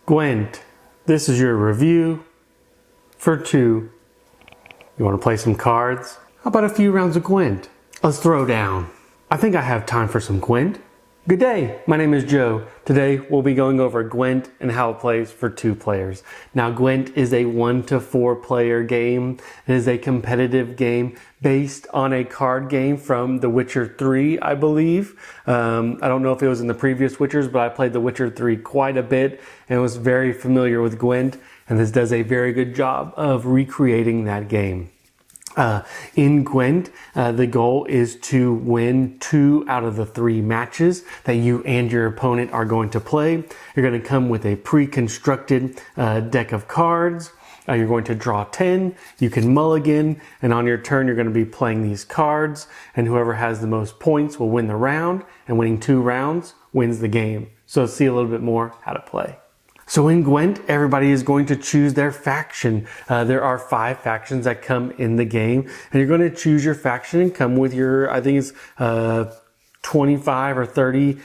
Gwent, this is your review for 2. You want to play some cards? How about a few rounds of Gwent? Let's throw down. I think I have time for some Gwent. Good day, my name is Joe. Today we'll be going over Gwent and how it plays for 2 players. Now Gwent is a 1 to 4 player game. It is a competitive game based on a card game from The Witcher 3, I believe. I don't know if it was in the previous Witchers, but I played The Witcher 3 quite a bit and was very familiar with Gwent, and this does a very good job of recreating that game. In Gwent, the goal is to win 2 out of the 3 matches that you and your opponent are going to play. You're going to come with a pre-constructed deck of cards. You're going to draw 10, you can mulligan, and on your turn you're going to be playing these cards, and whoever has the most points will win the round, and winning 2 rounds wins the game. So let's see a little bit more how to play. So in Gwent, everybody is going to choose their faction. There are 5 factions that come in the game, and you're going to choose your faction and come with your, I think it's 25 or 30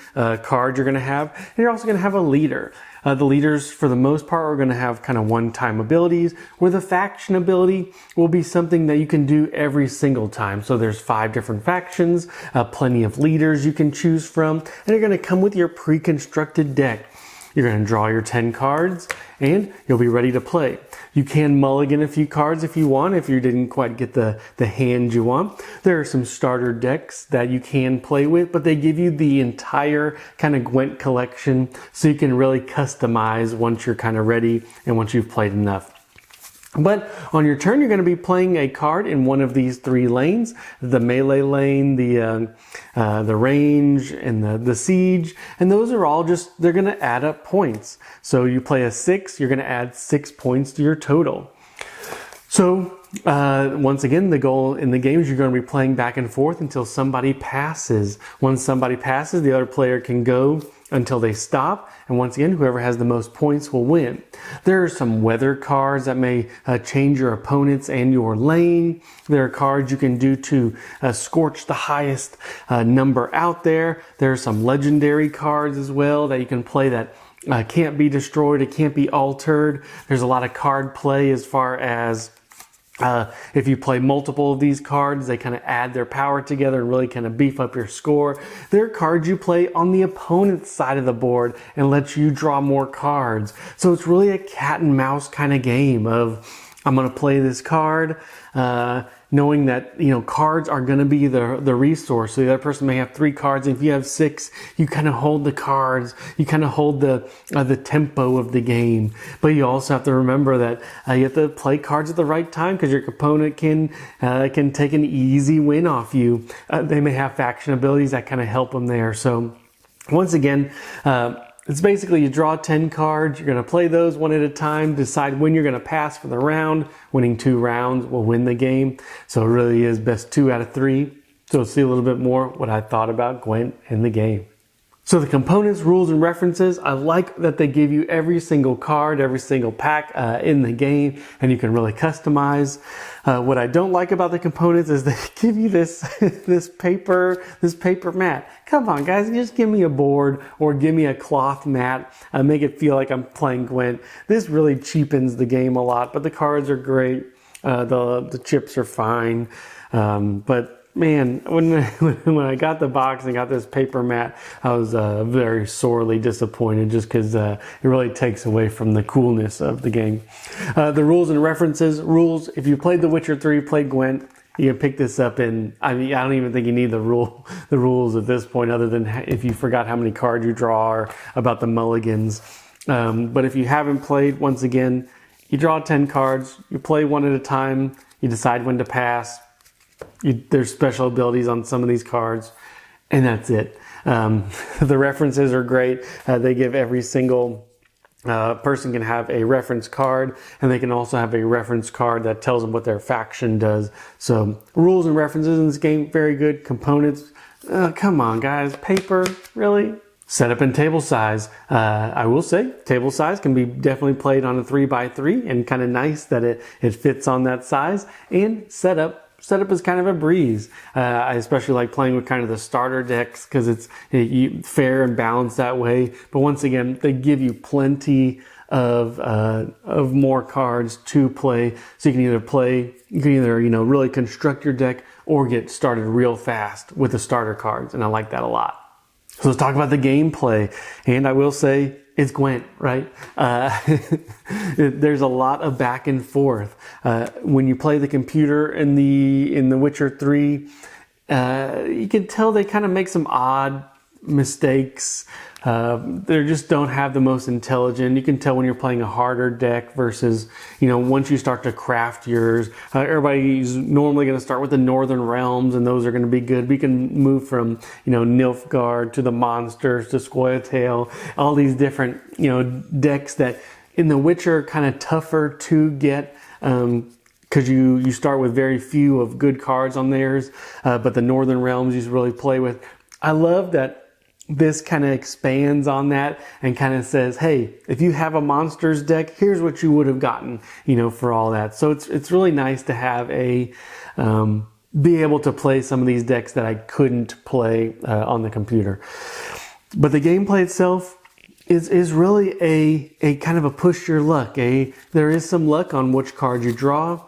cards you're going to have. And you're also going to have a leader. The leaders, for the most part, are going to have kind of one-time abilities, where the faction ability will be something that you can do every single time. So there's 5 different factions, plenty of leaders you can choose from, and you're going to come with your pre-constructed deck. You're going to draw your 10 cards and you'll be ready to play. You can mulligan a few cards if you want, if you didn't quite get the hand you want. There are some starter decks that you can play with, but they give you the entire kind of Gwent collection, so you can really customize once you're kind of ready and once you've played enough. But on your turn, you're going to be playing a card in one of these 3 lanes: the melee lane, the range, and the siege. And those are all just, they're going to add up points. So you play a 6, you're going to add 6 points to your total. So once again, the goal in the game is you're going to be playing back and forth until somebody passes. Once somebody passes, the other player can go until they stop, and once again, whoever has the most points will win. There are some weather cards that may change your opponents and your lane. There are cards you can do to scorch the highest number out there. There are some legendary cards as well that you can play that can't be destroyed, it can't be altered. There's a lot of card play as far as if you play multiple of these cards, they kind of add their power together and really kind of beef up your score. There are cards you play on the opponent's side of the board and let you draw more cards. So it's really a cat and mouse kind of game of, I'm going to play this card, knowing that, you know, cards are going to be the resource. So the other person may have 3 cards, and if you have 6, you kind of hold the cards, you kind of hold the tempo of the game. But you also have to remember that you have to play cards at the right time, because your opponent can take an easy win off you. They may have faction abilities that kind of help them there. So once again, it's basically you draw 10 cards, you're going to play those one at a time, decide when you're going to pass for the round. Winning 2 rounds will win the game. So it really is best 2 out of 3. So we'll see a little bit more what I thought about Gwent in the game. So the components, rules, and references, I like that they give you every single card, every single pack in the game, and you can really customize. What I don't like about the components is they give you this paper mat. Come on, guys, just give me a board or give me a cloth mat. Make it feel like I'm playing Gwent. This really cheapens the game a lot, but the cards are great. The chips are fine, but man, when I got the box and got this paper mat, I was very sorely disappointed, just because it really takes away from the coolness of the game. The rules and references. Rules: if you played The Witcher 3, played Gwent, you can pick this up in, I mean, I don't even think you need the rules at this point, other than if you forgot how many cards you draw or about the mulligans. But if you haven't played, once again, you draw 10 cards, you play one at a time, you decide when to pass. There's special abilities on some of these cards, and that's it. The references are great. They give every single person can have a reference card, and they can also have a reference card that tells them what their faction does. So rules and references in this game, very good. Components, come on guys, paper, really? Setup and table size. I will say table size can be definitely played on a 3x3, and kind of nice that it fits on that size. And setup setup is kind of a breeze. I especially like playing with kind of the starter decks because it's fair and balanced that way. But once again, they give you plenty of more cards to play, so you can either really construct your deck or get started real fast with the starter cards, and I like that a lot. So let's talk about the gameplay, and I will say it's Gwent, right? There's a lot of back and forth. When you play the computer in The Witcher 3, you can tell they kind of make some odd mistakes. They just don't have the most intelligent. You can tell when you're playing a harder deck versus, once you start to craft yours. Everybody's normally going to start with the Northern Realms, and those are going to be good. We can move from, Nilfgaard to the monsters to Scoia'tael, all these different, decks that in The Witcher are kind of tougher to get. Because you start with very few of good cards on theirs, but the Northern Realms you really play with. I love that this kind of expands on that and kind of says, hey, if you have a monsters deck, here's what you would have gotten, for all that. So it's really nice to have be able to play some of these decks that I couldn't play on the computer. But the gameplay itself is really a kind of a push your luck. There is some luck on which card you draw,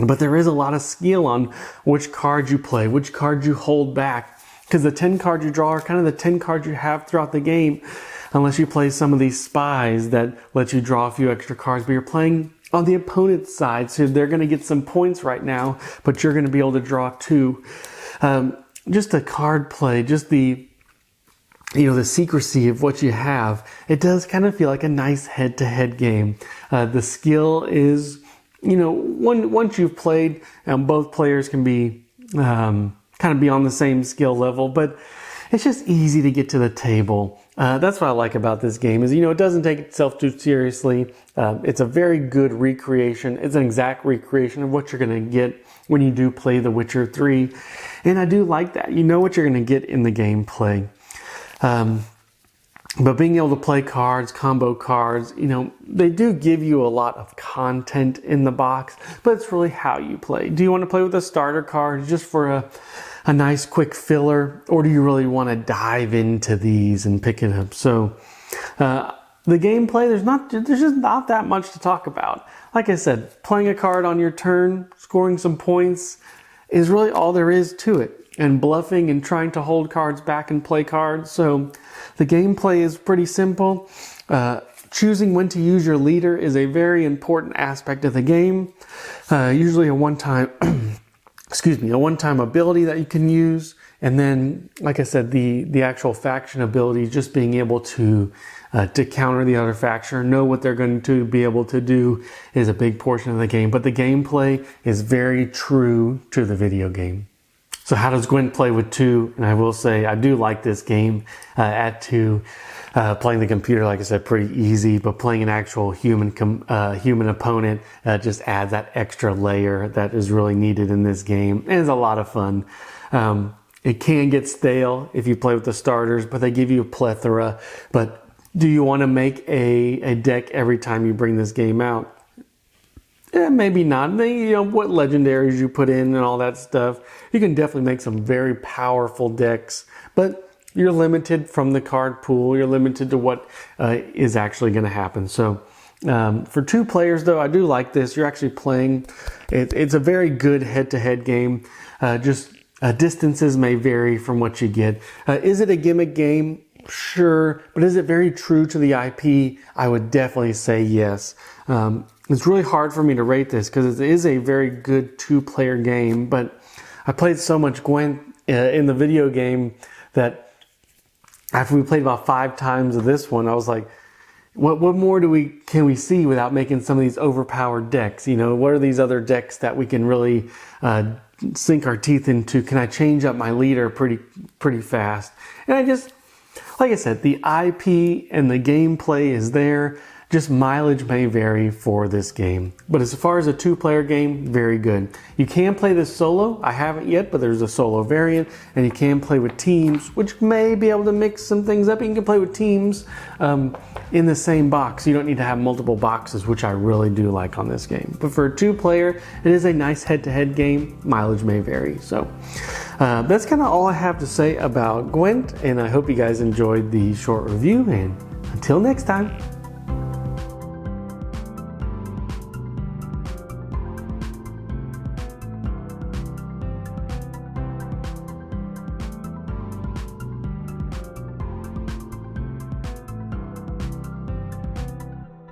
but there is a lot of skill on which card you play, which card you hold back. Because the 10 cards you draw are kind of the 10 cards you have throughout the game, unless you play some of these spies that let you draw a few extra cards. But you're playing on the opponent's side, so they're going to get some points right now, but you're going to be able to draw 2. Just the card play, just the secrecy of what you have. It does kind of feel like a nice head-to-head game. The skill is, once you've played, both players can be kind of be on the same skill level, but it's just easy to get to the table. That's what I like about this game is, it doesn't take itself too seriously. It's a very good recreation. It's an exact recreation of what you're going to get when you do play The Witcher 3. And I do like that. You know what you're going to get in the gameplay. But being able to play cards, combo cards, they do give you a lot of content in the box, but it's really how you play. Do you want to play with a starter card just for a nice quick filler, or do you really want to dive into these and pick it up? So the gameplay, there's just not that much to talk about. Like I said, playing a card on your turn, scoring some points is really all there is to it. And bluffing and trying to hold cards back and play cards. So the gameplay is pretty simple. Choosing when to use your leader is a very important aspect of the game. Usually a one-time ability that you can use. And then, like I said, the actual faction ability, just being able to counter the other faction, know what they're going to be able to do, is a big portion of the game. But the gameplay is very true to the video game. So how does Gwent play with 2? And I will say I do like this game at 2. Playing the computer, like I said, pretty easy, but playing an actual human opponent just adds that extra layer that is really needed in this game. And it's a lot of fun. It can get stale if you play with the starters, but they give you a plethora. But do you want to make a deck every time you bring this game out? Maybe not. What legendaries you put in and all that stuff. You can definitely make some very powerful decks, but you're limited from the card pool. You're limited to what is actually going to happen. So for 2 players, though, I do like this. You're actually playing. It's a very good head-to-head game. Distances may vary from what you get. Is it a gimmick game? Sure. But is it very true to the IP? I would definitely say yes. It's really hard for me to rate this because it is a very good 2-player game, but I played so much Gwent in the video game that after we played about 5 times of this one, I was like, what more can we see without making some of these overpowered decks? What are these other decks that we can really sink our teeth into? Can I change up my leader pretty fast? And like I said, the IP and the gameplay is there. Just mileage may vary for this game. But as far as a 2-player game, very good. You can play this solo. I haven't yet, but there's a solo variant. And you can play with teams, which may be able to mix some things up. You can play with teams in the same box. You don't need to have multiple boxes, which I really do like on this game. But for a 2-player, it is a nice head-to-head game. Mileage may vary. So that's kind of all I have to say about Gwent. And I hope you guys enjoyed the short review. And until next time.